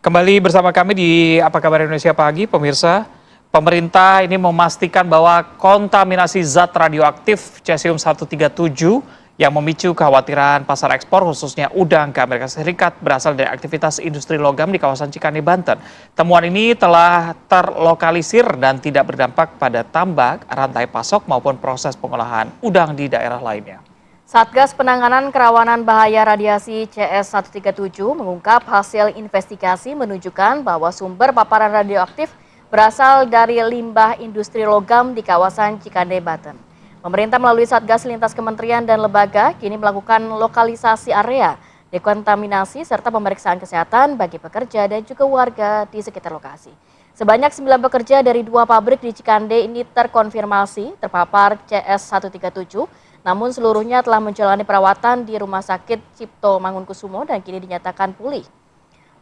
Kembali bersama kami di Apa Kabar Indonesia Pagi, pemirsa. Pemerintah ini memastikan bahwa kontaminasi zat radioaktif cesium-137 yang memicu kekhawatiran pasar ekspor khususnya udang ke Amerika Serikat berasal dari aktivitas industri logam di kawasan Cikande, Banten. Temuan ini telah terlokalisir dan tidak berdampak pada tambak, rantai pasok maupun proses pengolahan udang di daerah lainnya. Satgas Penanganan Kerawanan Bahaya Radiasi CS137 mengungkap hasil investigasi menunjukkan bahwa sumber paparan radioaktif berasal dari limbah industri logam di kawasan Cikande, Banten. Pemerintah melalui Satgas lintas kementerian dan lembaga kini melakukan lokalisasi area dekontaminasi serta pemeriksaan kesehatan bagi pekerja dan juga warga di sekitar lokasi. Sebanyak 9 pekerja dari 2 pabrik di Cikande ini terkonfirmasi terpapar CS137, namun seluruhnya telah menjalani perawatan di Rumah Sakit Cipto Mangunkusumo dan kini dinyatakan pulih.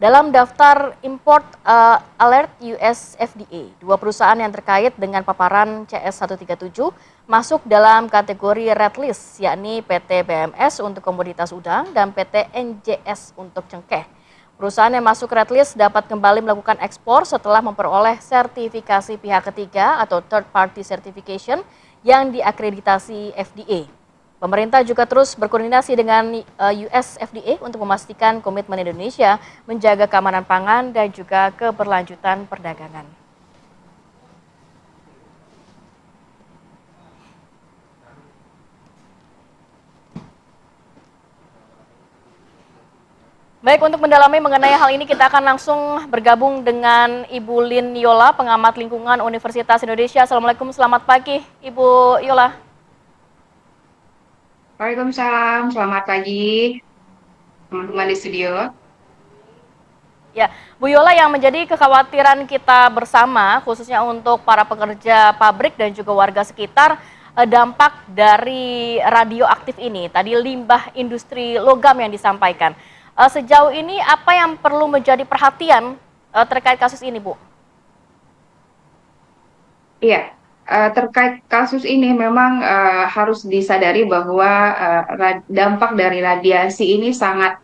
Dalam daftar import alert US FDA, 2 perusahaan yang terkait dengan paparan CS137 masuk dalam kategori red list, yakni PT BMS untuk komoditas udang dan PT NJS untuk cengkeh. Perusahaan yang masuk red list dapat kembali melakukan ekspor setelah memperoleh sertifikasi pihak ketiga atau third party certification yang diakreditasi FDA. Pemerintah juga terus berkoordinasi dengan US FDA untuk memastikan komitmen Indonesia menjaga keamanan pangan dan juga keberlanjutan perdagangan. Baik, untuk mendalami mengenai hal ini kita akan langsung bergabung dengan Ibu Lin Yola, pengamat lingkungan Universitas Indonesia. Assalamualaikum, selamat pagi Ibu Yola. Waalaikumsalam, selamat pagi teman-teman di studio. Ya, Bu Yola, yang menjadi kekhawatiran kita bersama khususnya untuk para pekerja pabrik dan juga warga sekitar dampak dari radioaktif ini, tadi limbah industri logam yang disampaikan. Sejauh ini apa yang perlu menjadi perhatian terkait kasus ini, Bu? Iya, terkait kasus ini memang harus disadari bahwa dampak dari radiasi ini sangat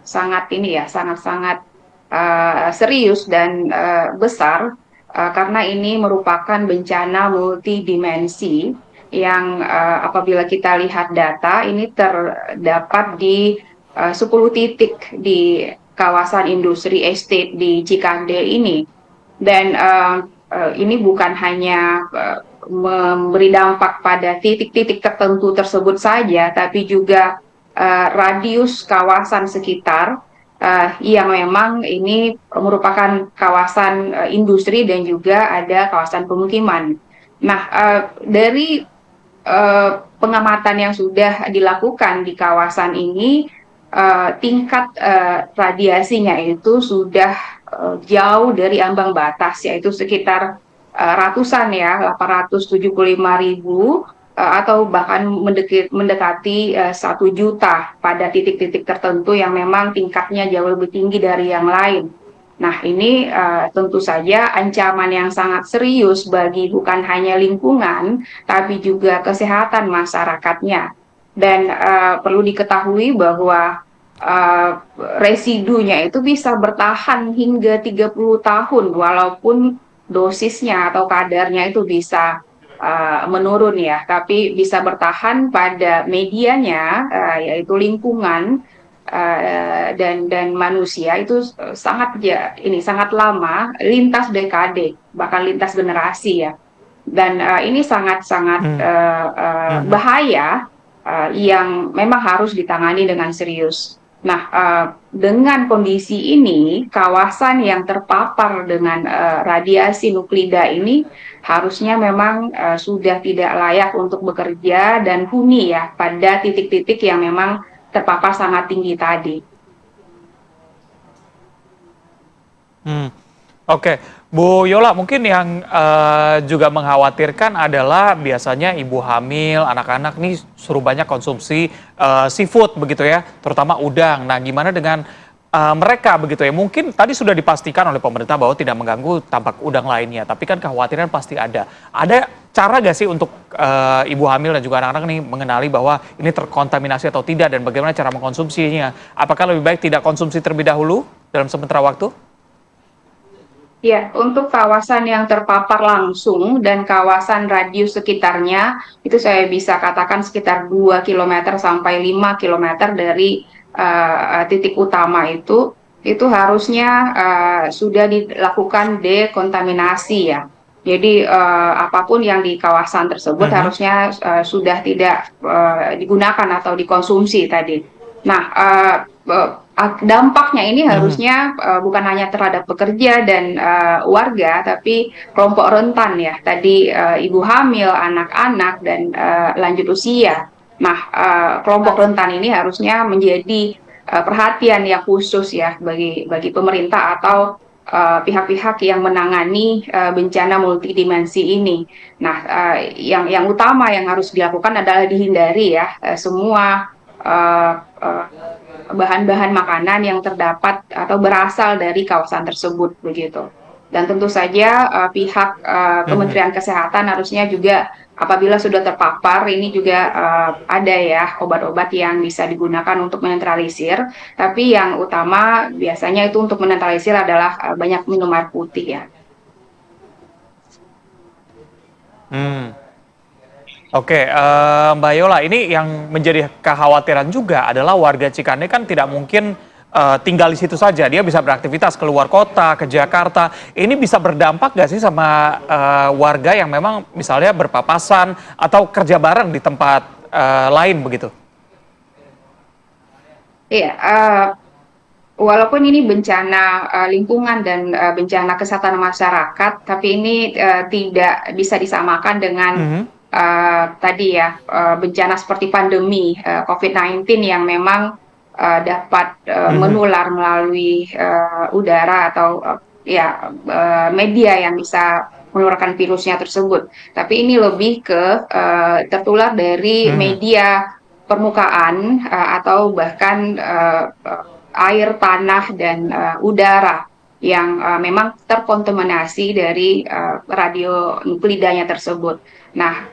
serius dan besar karena ini merupakan bencana multidimensi yang apabila kita lihat data ini terdapat di 10 titik di kawasan industri estate di Cikande ini. Dan ini bukan hanya memberi dampak pada titik-titik tertentu tersebut saja, tapi juga radius kawasan sekitar yang memang ini merupakan kawasan industri dan juga ada kawasan pemukiman. Nah, dari pengamatan yang sudah dilakukan di kawasan ini, tingkat radiasinya itu sudah jauh dari ambang batas, yaitu sekitar ratusan ya, 875.000 atau bahkan mendekati 1 juta pada titik-titik tertentu yang memang tingkatnya jauh lebih tinggi dari yang lain. Nah, ini tentu saja ancaman yang sangat serius bagi bukan hanya lingkungan, tapi juga kesehatan masyarakatnya. Dan perlu diketahui bahwa residunya itu bisa bertahan hingga 30 tahun walaupun dosisnya atau kadarnya itu bisa menurun ya, tapi bisa bertahan pada medianya yaitu lingkungan dan manusia itu sangat lama, lintas dekade bahkan lintas generasi ya. Dan ini sangat bahaya yang memang harus ditangani dengan serius. Nah, dengan kondisi ini, kawasan yang terpapar dengan radiasi nuklida ini harusnya memang sudah tidak layak untuk bekerja dan huni ya pada titik-titik yang memang terpapar sangat tinggi tadi. Oke, Bu Yola, mungkin yang juga mengkhawatirkan adalah biasanya ibu hamil, anak-anak nih suruh banyak konsumsi seafood begitu ya, terutama udang. Nah, gimana dengan mereka begitu ya? Mungkin tadi sudah dipastikan oleh pemerintah bahwa tidak mengganggu tampak udang lainnya, tapi kan kekhawatiran pasti ada. Ada cara gak sih untuk ibu hamil dan juga anak-anak nih mengenali bahwa ini terkontaminasi atau tidak dan bagaimana cara mengkonsumsinya? Apakah lebih baik tidak konsumsi terlebih dahulu dalam sementara waktu? Ya, untuk kawasan yang terpapar langsung dan kawasan radius sekitarnya, itu saya bisa katakan sekitar 2 kilometer sampai 5 kilometer dari titik utama itu harusnya sudah dilakukan dekontaminasi ya. Jadi apapun yang di kawasan tersebut Mhm. harusnya sudah tidak digunakan atau dikonsumsi tadi. Nah, dampaknya ini Mhm. harusnya bukan hanya terhadap pekerja dan warga, tapi kelompok rentan ya. Tadi ibu hamil, anak-anak, dan lanjut usia. Nah, kelompok Pasti. rentan ini harusnya menjadi perhatian yang khusus ya bagi pemerintah atau pihak-pihak yang menangani bencana multidimensi ini. Nah, yang utama yang harus dilakukan adalah dihindari ya semua eh, eh, bahan-bahan makanan yang terdapat atau berasal dari kawasan tersebut begitu. Dan tentu saja pihak Mhm. Kementerian Kesehatan harusnya juga apabila sudah terpapar ini juga ada ya obat-obat yang bisa digunakan untuk menetralisir. Tapi yang utama biasanya itu untuk menetralisir adalah banyak minum air putih ya. Hmm. Oke, Mbak Yola, ini yang menjadi kekhawatiran juga adalah warga Cikande kan tidak mungkin tinggal di situ saja. Dia bisa beraktivitas keluar kota, ke Jakarta. Ini bisa berdampak nggak sih sama warga yang memang misalnya berpapasan atau kerja bareng di tempat lain begitu? Iya, walaupun ini bencana lingkungan dan bencana kesehatan masyarakat, tapi ini tidak bisa disamakan dengan Mhm. tadi ya bencana seperti pandemi COVID-19 yang memang dapat Mhm. menular melalui udara atau ya media yang bisa menularkan virusnya tersebut. Tapi ini lebih ke tertular dari Mhm. media permukaan atau bahkan air, tanah, dan udara yang memang terkontaminasi dari radionuklidanya tersebut. Nah,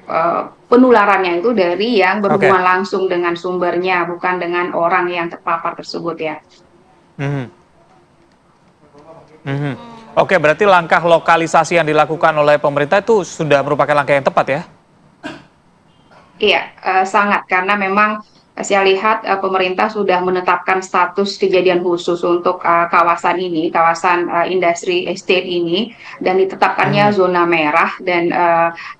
penularannya itu dari yang Oke. berhubungan langsung dengan sumbernya, bukan dengan orang yang terpapar tersebut ya. Mhm. Mhm. Oke, berarti langkah lokalisasi yang dilakukan oleh pemerintah itu sudah merupakan langkah yang tepat ya? Iya, sangat karena memang saya lihat pemerintah sudah menetapkan status kejadian khusus untuk kawasan ini, kawasan industri estate ini, dan ditetapkannya Mhm. zona merah dan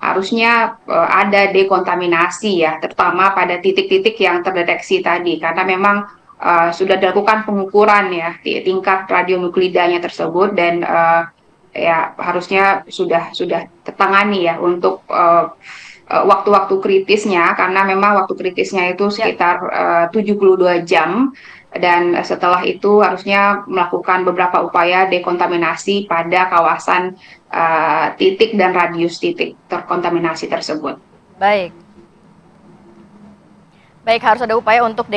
harusnya ada dekontaminasi ya, terutama pada titik-titik yang terdeteksi tadi, karena memang sudah dilakukan pengukuran ya di tingkat radionuklidanya tersebut dan ya harusnya sudah tertangani ya untuk waktu-waktu kritisnya karena memang waktu kritisnya itu Ya, sekitar 72 jam dan setelah itu harusnya melakukan beberapa upaya dekontaminasi pada kawasan titik dan radius titik terkontaminasi tersebut. baik. Baik, harus ada upaya untuk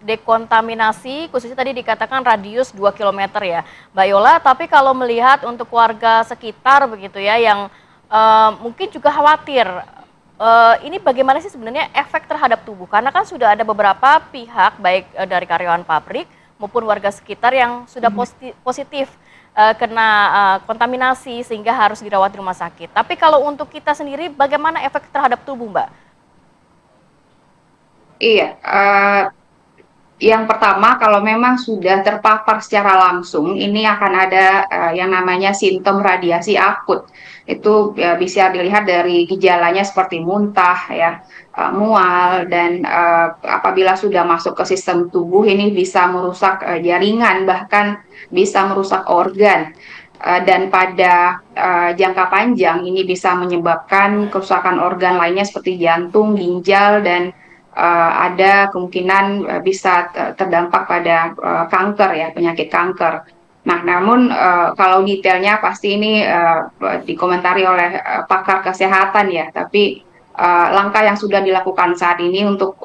dekontaminasi, khususnya tadi dikatakan radius 2 kilometer ya, Mbak Yola. Tapi kalau melihat untuk warga sekitar begitu ya, yang mungkin juga khawatir, ini bagaimana sih sebenarnya efek terhadap tubuh? Karena kan sudah ada beberapa pihak, baik dari karyawan pabrik maupun warga sekitar yang sudah positif kena kontaminasi sehingga harus dirawat di rumah sakit. Tapi kalau untuk kita sendiri, bagaimana efek terhadap tubuh, Mbak? Iya, yang pertama, kalau memang sudah terpapar secara langsung, ini akan ada yang namanya simptom radiasi akut. Itu ya, bisa dilihat dari gejalanya seperti muntah, ya, mual, dan apabila sudah masuk ke sistem tubuh, ini bisa merusak jaringan, bahkan bisa merusak organ. Dan pada jangka panjang, ini bisa menyebabkan kerusakan organ lainnya seperti jantung, ginjal, dan ada kemungkinan bisa terdampak pada kanker ya, penyakit kanker. Nah, namun kalau detailnya pasti ini dikomentari oleh pakar kesehatan ya, tapi langkah yang sudah dilakukan saat ini untuk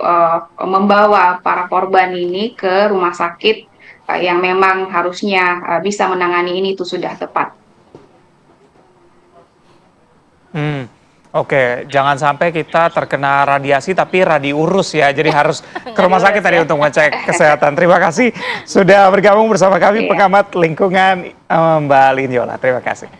membawa para korban ini ke rumah sakit yang memang harusnya bisa menangani ini itu sudah tepat. Hmm. Oke, jangan sampai kita terkena radiasi tapi radiurus ya. Jadi harus ke rumah sakit tadi untuk ngecek kesehatan. Terima kasih sudah bergabung bersama kami Iya. pengamat lingkungan Mbak Linyola. Terima kasih.